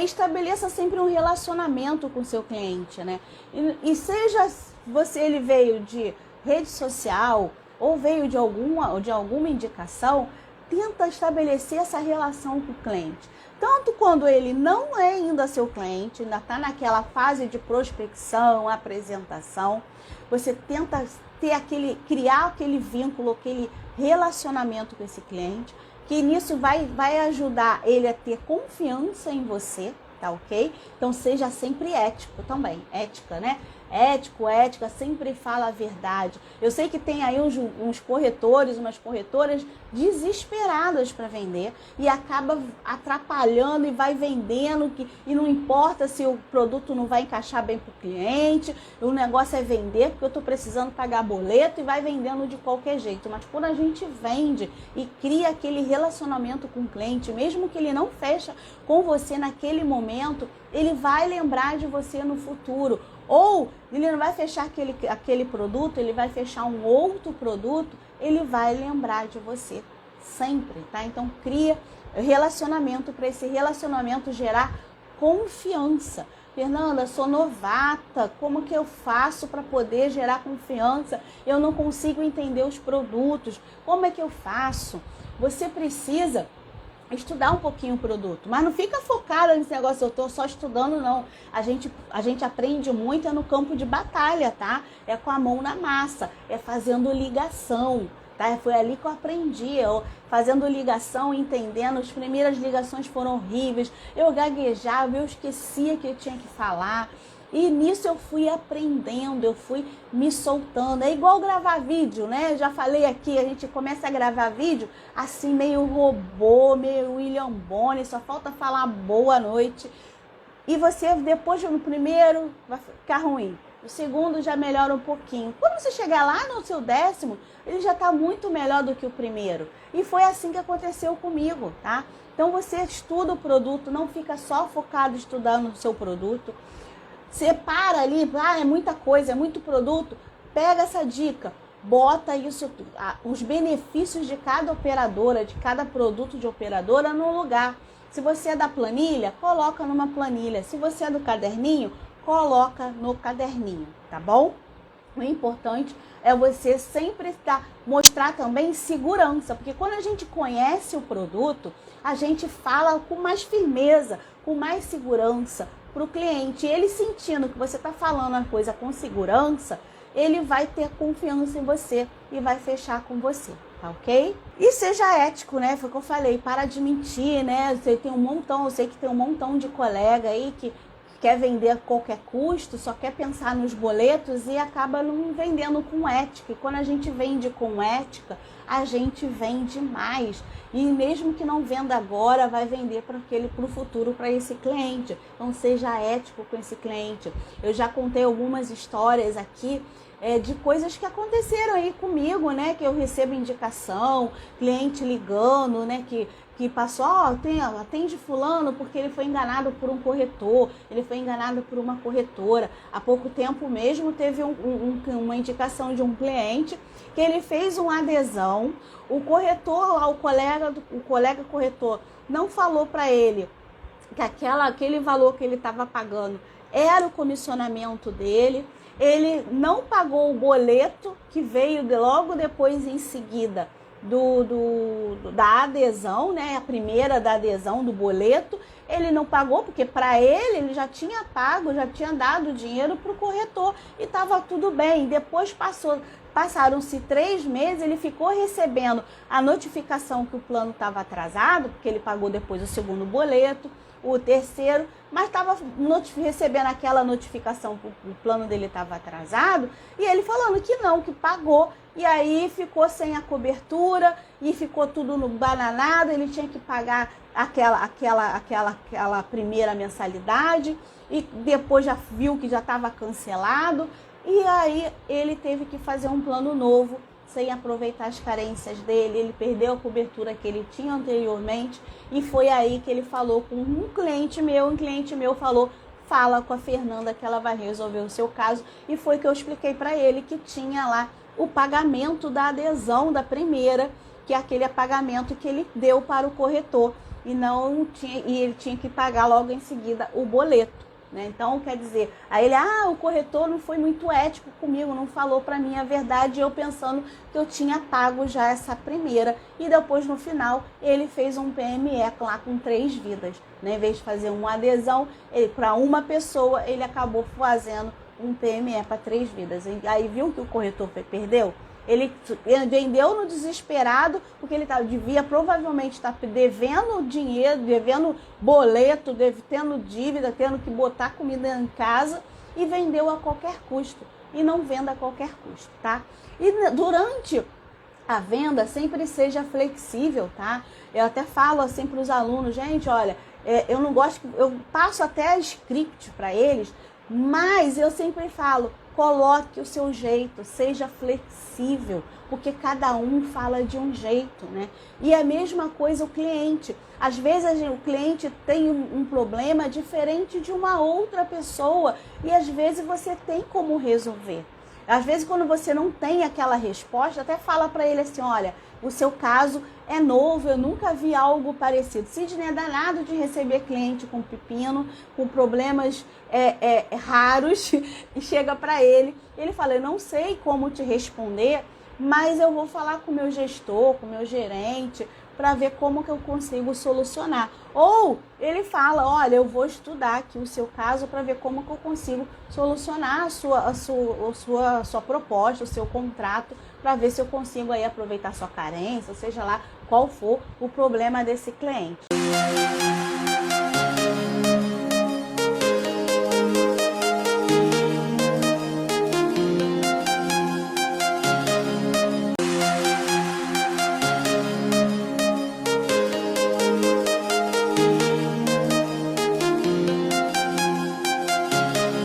estabeleça sempre um relacionamento com o seu cliente, né? E seja ele veio de rede social ou veio de alguma indicação, tenta estabelecer essa relação com o cliente. Tanto quando ele não é ainda seu cliente, ainda está naquela fase de prospecção, apresentação, você tenta criar aquele vínculo, aquele relacionamento com esse cliente, que nisso vai ajudar ele a ter confiança em você, tá ok? Então seja sempre ético também, ética, né? Ética, sempre fala a verdade. Eu sei que tem aí uns corretores, umas corretoras desesperadas para vender e acaba atrapalhando e vai vendendo, e não importa se o produto não vai encaixar bem para o cliente, o negócio é vender porque eu estou precisando pagar boleto, e vai vendendo de qualquer jeito. Mas quando a gente vende e cria aquele relacionamento com o cliente, mesmo que ele não feche com você naquele momento, ele vai lembrar de você no futuro. Ou ele não vai fechar aquele produto, ele vai fechar um outro produto, ele vai lembrar de você sempre, tá? Então cria relacionamento, para esse relacionamento gerar confiança. Fernanda, sou novata, como que eu faço para poder gerar confiança? Eu não consigo entender os produtos, como é que eu faço? Você precisa estudar um pouquinho o produto, mas não fica focada nesse negócio, eu tô só estudando, não. A gente aprende muito no campo de batalha, tá? É com a mão na massa, é fazendo ligação, tá? Foi ali que eu aprendi, fazendo ligação, entendendo. As primeiras ligações foram horríveis, eu gaguejava, eu esquecia que eu tinha que falar. E nisso eu fui aprendendo, eu fui me soltando. É igual gravar vídeo, né? Eu já falei aqui, a gente começa a gravar vídeo assim, meio robô, meio William Bonner, só falta falar boa noite. E você, depois no primeiro, vai ficar ruim. O segundo já melhora um pouquinho. Quando você chegar lá no seu 10º, ele já está muito melhor do que o primeiro. E foi assim que aconteceu comigo, tá? Então você estuda o produto, não fica só focado estudando o seu produto. Separa ali, é muita coisa, é muito produto, pega essa dica, bota isso, os benefícios de cada operadora, de cada produto de operadora no lugar. Se você é da planilha, coloca numa planilha. Se você é do caderninho, coloca no caderninho, tá bom? O importante é você sempre mostrar também segurança, porque quando a gente conhece o produto, a gente fala com mais firmeza, com mais segurança para o cliente. Ele sentindo que você está falando a coisa com segurança, ele vai ter confiança em você e vai fechar com você, tá ok? E seja ético, né? Foi o que eu falei, para de mentir, né? Eu sei que tem um montão de colega aí que quer vender a qualquer custo, só quer pensar nos boletos e acaba não vendendo com ética. E quando a gente vende com ética, a gente vende mais. E mesmo que não venda agora, vai vender para o futuro, para esse cliente. Então seja ético com esse cliente. Eu já contei algumas histórias aqui de coisas que aconteceram aí comigo, né? Que eu recebo indicação, cliente ligando, né? Que passou, atende fulano porque ele foi enganado por um corretor, ele foi enganado por uma corretora. Há pouco tempo mesmo teve uma indicação de um cliente que ele fez uma adesão, o corretor lá, o colega corretor não falou para ele que aquele valor que ele estava pagando era o comissionamento dele. Ele não pagou o boleto que veio logo depois em seguida da adesão, né? A primeira da adesão do boleto, ele não pagou porque para ele já tinha pago, já tinha dado dinheiro para o corretor e estava tudo bem. Depois passaram-se 3 meses, ele ficou recebendo a notificação que o plano estava atrasado, porque ele pagou depois o segundo boleto, o terceiro, mas estava recebendo aquela notificação que o plano dele estava atrasado, e ele falando que não, que pagou, e aí ficou sem a cobertura, e ficou tudo no bananado, ele tinha que pagar aquela primeira mensalidade, e depois já viu que já estava cancelado, e aí ele teve que fazer um plano novo, sem aproveitar as carências dele, ele perdeu a cobertura que ele tinha anteriormente, e foi aí que ele falou com um cliente meu falou, fala com a Fernanda que ela vai resolver o seu caso, e foi que eu expliquei para ele que tinha lá o pagamento da adesão da primeira, que é aquele pagamento que ele deu para o corretor. e ele tinha que pagar logo em seguida o boleto, né? Então, quer dizer, aí ele, o corretor não foi muito ético comigo, não falou para mim a verdade, eu pensando que eu tinha pago já essa primeira, e depois no final ele fez um PME lá com 3 vidas, né? Em vez de fazer uma adesão para uma pessoa, ele acabou fazendo um PME para 3 vidas. E aí viu que o corretor perdeu? Ele vendeu no desesperado, porque ele devia provavelmente estar devendo dinheiro, devendo boleto, tendo dívida, tendo que botar comida em casa, e vendeu a qualquer custo. E não venda a qualquer custo, tá? E durante a venda, sempre seja flexível, tá? Eu até falo assim para os alunos, gente, olha, eu não gosto, eu passo até script para eles, mas eu sempre falo, coloque o seu jeito, seja flexível, porque cada um fala de um jeito, né? E a mesma coisa o cliente. Às vezes o cliente tem um problema diferente de uma outra pessoa e às vezes você tem como resolver. Às vezes quando você não tem aquela resposta, até fala para ele assim, olha, o seu caso é novo, eu nunca vi algo parecido. Sidney é danado de receber cliente com pepino, com problemas raros, e chega para ele fala, eu não sei como te responder, mas eu vou falar com o meu gestor, com o meu gerente, para ver como que eu consigo solucionar. Ou ele fala, olha, eu vou estudar aqui o seu caso para ver como que eu consigo solucionar a sua proposta, o seu contrato, para ver se eu consigo aí aproveitar sua carência, seja lá qual for o problema desse cliente.